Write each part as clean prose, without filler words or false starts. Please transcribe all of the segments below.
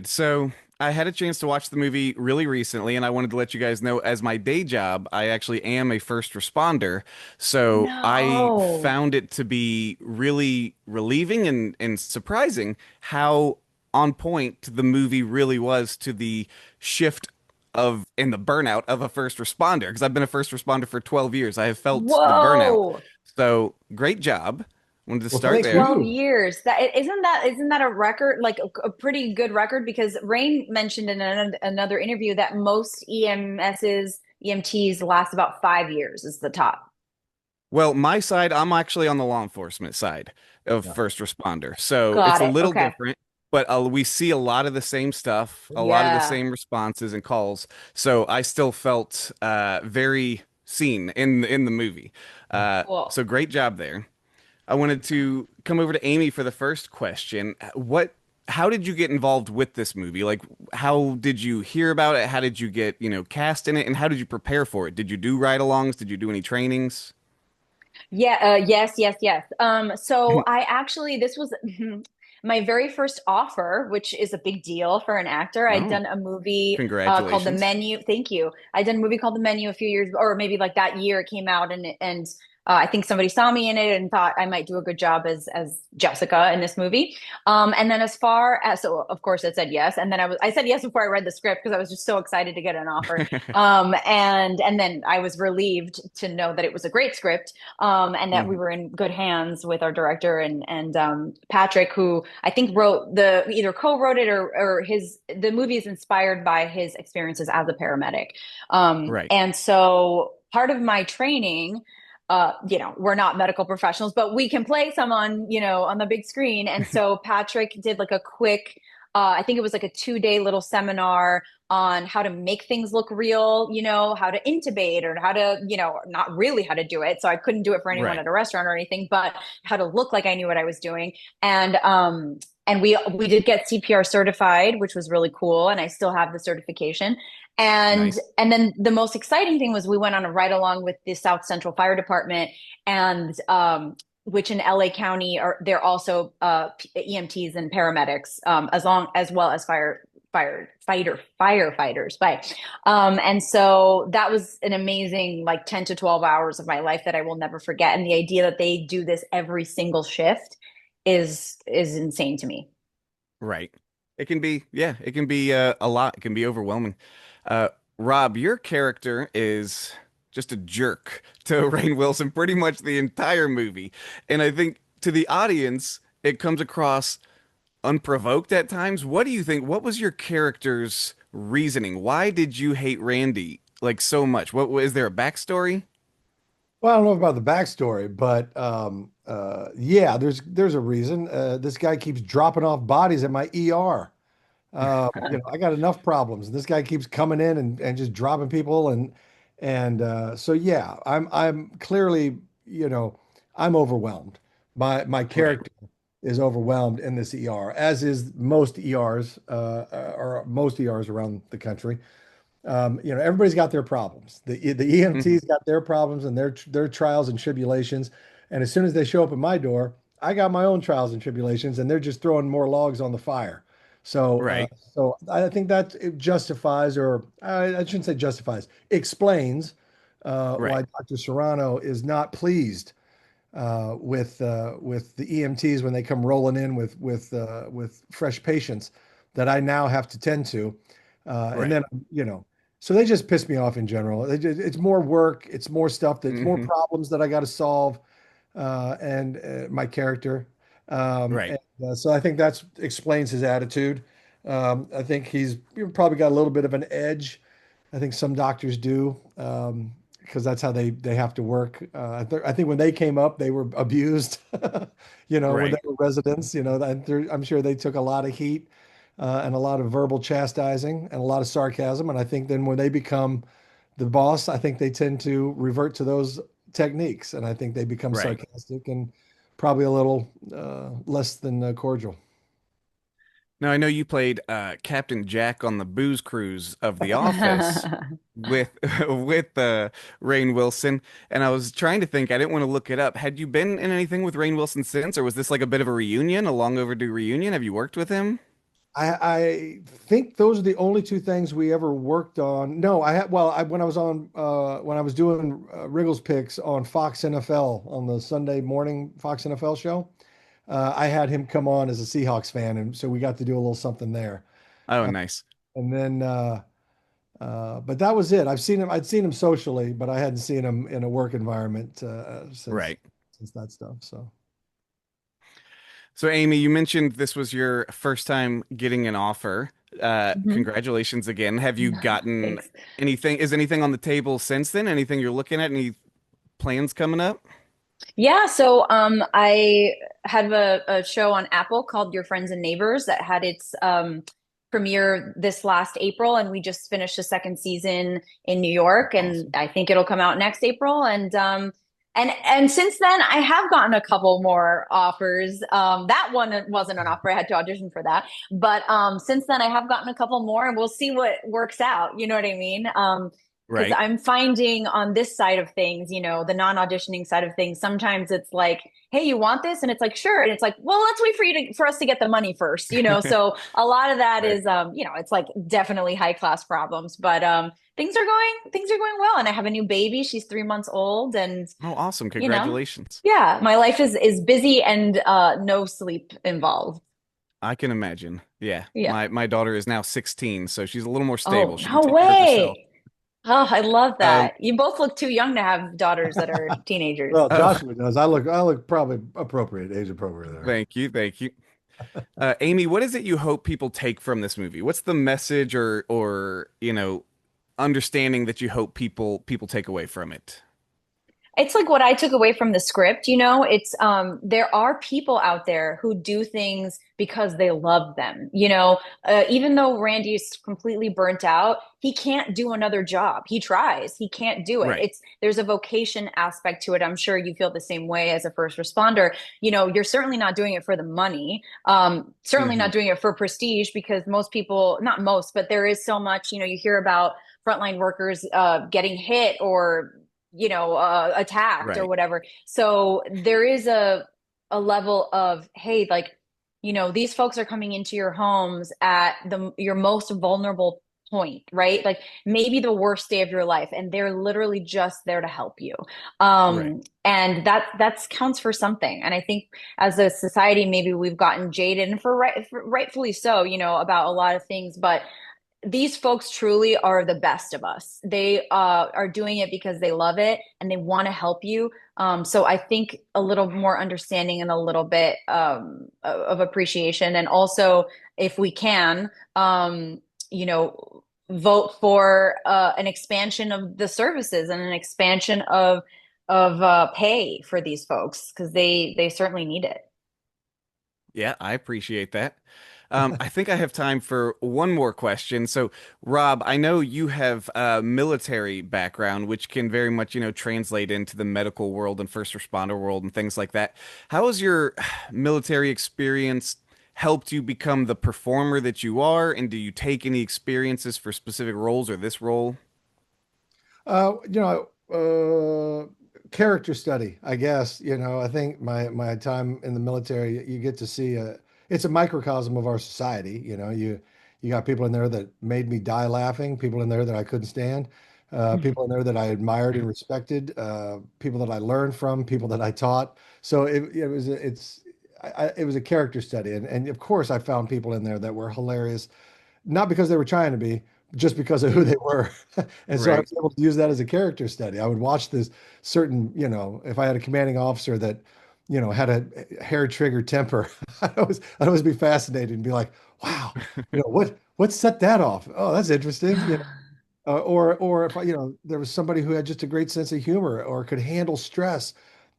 So I had a chance to watch the movie really recently, and I wanted to let you guys know as my day job, I actually am a first responder. So I No. found it to be really relieving and surprising how on point the movie really was to the shift of and the burnout of a first responder. Because I've been a first responder for 12 years. I have felt the burnout. Whoa. So great job. Wanted to Well, start thank there. 12 you. years. Isn't that a record, like a pretty good record? Because Rain mentioned in another interview that most EMTs last about 5 years is the top. Well, my side, I'm actually on the law enforcement side of Yeah. first responder. So it's Got a it. little Okay. different, but we see a lot of the same stuff, a lot of the Yeah. same responses and calls. So I still felt very seen in the movie. Cool. So great job there. I wanted to come over to Amy for the first question. How did you get involved with this movie? Like, how did you hear about it? How did you get, cast in it? And how did you prepare for it? Did you do ride-alongs? Did you do any trainings? Yeah, yes, yes, yes. So I actually, this was my very first offer, which is a big deal for an actor. I'd Oh. done a movie called The Congratulations. Menu. Thank you. I'd done a movie called The Menu a few years, or maybe like that year it came out, and I think somebody saw me in it and thought I might do a good job as Jessica in this movie. And then as far as, so of course I said yes, and then I said yes before I read the script because I was just so excited to get an offer. And then I was relieved to know that it was a great script, and that we Mhm. were in good hands with our director and Patrick, who I think wrote either co-wrote it or the movie is inspired by his experiences as a paramedic. Right. And so part of my training, we're not medical professionals, but we can play some on the big screen. And so Patrick did like a quick, I think it was like a 2 day little seminar on how to make things look real, how to intubate or how to, not really how to do it. So I couldn't do it for anyone Right. at a restaurant or anything, but how to look like I knew what I was doing. And we did get CPR certified, which was really cool, and I still have the certification. And Nice. and then the most exciting thing was we went on a ride along with the South Central Fire Department, and which in LA County are they're also EMTs and paramedics, as well as firefighters. But and so that was an amazing like 10 to 12 hours of my life that I will never forget. And the idea that they do this every single shift is insane to me. Right. It can be, yeah, it can be a lot. It can be overwhelming. Uh, Rob, your character is just a jerk to Rainn Wilson pretty much the entire movie. And I think to the audience, it comes across unprovoked at times. What do you think? What was your character's reasoning? Why did you hate Randy like so much? Is there a backstory? Well, I don't know about the backstory, but yeah, there's a reason. This guy keeps dropping off bodies at my ER. I got enough problems. This guy keeps coming in and just dropping people and so yeah, I'm clearly, I'm overwhelmed. My Right. character is overwhelmed in this ER, as is most ERs, or most ERs around the country. Everybody's got their problems. The Mhm. EMTs got their problems and their trials and tribulations. And as soon as they show up at my door, I got my own trials and tribulations, and they're just throwing more logs on the fire. So, Right. I think that it justifies, or I shouldn't say justifies, explains Right. why Dr. Serrano is not pleased with the EMTs when they come rolling in with fresh patients that I now have to tend to, and Right. then you know, so they just piss me off in general. It's more work, it's more stuff, that's more Hmm. problems that I got to solve, and my character, Right. and so I think that explains his attitude. I think he's probably got a little bit of an edge. I think some doctors do. Because that's how they have to work. I think when they came up, they were abused, when they Right. were residents, I'm sure they took a lot of heat and a lot of verbal chastising and a lot of sarcasm. And I think then when they become the boss, I think they tend to revert to those techniques. And I think they become Right. sarcastic and probably a little less than cordial. Now, I know you played Captain Jack on the booze cruise of The Office with with Rainn Wilson, and I was trying to think. I didn't want to look it up. Had you been in anything with Rainn Wilson since, or was this like a bit of a reunion, a long overdue reunion? Have you worked with him? I think those are the only two things we ever worked on. No, I had, well, when I was on, when I was doing Riggle's picks on Fox NFL on the Sunday morning Fox NFL show, I had him come on as a Seahawks fan. And so we got to do a little something there. Oh, Uh, nice. and then, but that was it. I'd seen him socially, but I hadn't seen him in a work environment Right. since that stuff. So. So, Amy, you mentioned this was your first time getting an offer. Mhm. Congratulations again. Have you gotten Thanks. anything? Is anything on the table since then? Anything you're looking at? Any plans coming up? Yeah, so I had a show on Apple called Your Friends and Neighbors that had its premiere this last April, and we just finished the second season in New York, and Awesome. I think it'll come out next April. And since then, I have gotten a couple more offers. That one wasn't an offer; I had to audition for that. But since then, I have gotten a couple more, and we'll see what works out. You know what I mean? Because Right. I'm finding on this side of things, the non-auditioning side of things, sometimes it's like, hey, you want this? And it's like, sure. And it's like, well, let's wait for us to get the money first. So a lot of that Right. is it's like definitely high class problems. But things are going well. And I have a new baby. She's 3 months old. And Oh, awesome. you know, Congratulations. yeah, my life is busy and no sleep involved. I can imagine. Yeah. Yeah. My daughter is now 16, so she's a little more stable. Oh, She can no take care of herself. way. Oh, I love Um, that. You both look too young to have daughters that are teenagers. Well, oh, Joshua does. I look probably appropriate, age appropriate there. thank you. Thank you. Amy, what is it you hope people take from this movie? What's the message or understanding that you hope people take away from it? It's like what I took away from the script. It's there are people out there who do things because they love them. Even though Randy is completely burnt out, he can't do another job. He tries, he can't do it. Right. There's a vocation aspect to it. I'm sure you feel the same way as a first responder. You're certainly not doing it for the money. Certainly Hmm. not doing it for prestige, because most people, not most, but there is so much, you hear about frontline workers getting hit or attacked or Right. whatever. So there is a level of, hey, like, these folks are coming into your homes at your most vulnerable point, right? Like maybe the worst day of your life, and they're literally just there to help you. Right. And that counts for something. And I think as a society, maybe we've gotten jaded, and for rightfully so, about a lot of things, but these folks truly are the best of us. They are doing it because they love it and they want to help you. So I think a little more understanding and a little bit of appreciation. And also, if we can, you know, vote for an expansion of the services and an expansion of pay for these folks, because they certainly need it. Yeah, I appreciate that. I think I have time for one more question. So, Rob, I know you have a military background, which can very much translate into the medical world and first responder world and things like that. How has your military experience helped you become the performer that you are? And do you take any experiences for specific roles or this role? Uh, you know, Character study, I guess. I think my time in the military, you get to see it's a microcosm of our society. You got people in there that made me die laughing, people in there that I couldn't stand, people in there that I admired and respected, people that I learned from, people that I taught. So it was it was a character study, and of course I found people in there that were hilarious, not because they were trying to be, just because of who they were. And so I Right, was able to use that as a character study. I would watch this certain, if I had a commanding officer that, had a hair trigger temper, I'd always be fascinated and be like, wow, what set that off? Oh, that's interesting. Or if there was somebody who had just a great sense of humor or could handle stress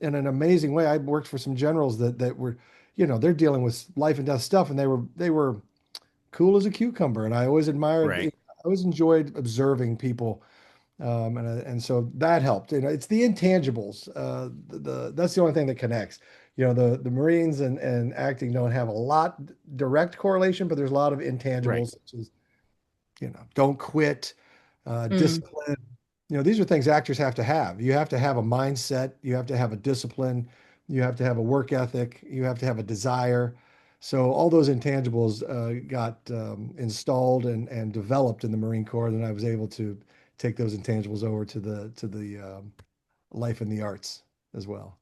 in an amazing way. I worked for some generals that were, they're dealing with life and death stuff, and they were cool as a cucumber. And I always admired, I right, always enjoyed observing people. And so that helped. It's the intangibles. That's the only thing that connects. The Marines and acting don't have a lot direct correlation, but there's a lot of right, intangibles, such as, don't quit, Mm. discipline. These are things actors have to have. You have to have a mindset. You have to have a discipline. You have to have a work ethic. You have to have a desire. So all those intangibles got installed and developed in the Marine Corps. Then I was able to take those intangibles over to the life in the arts as well.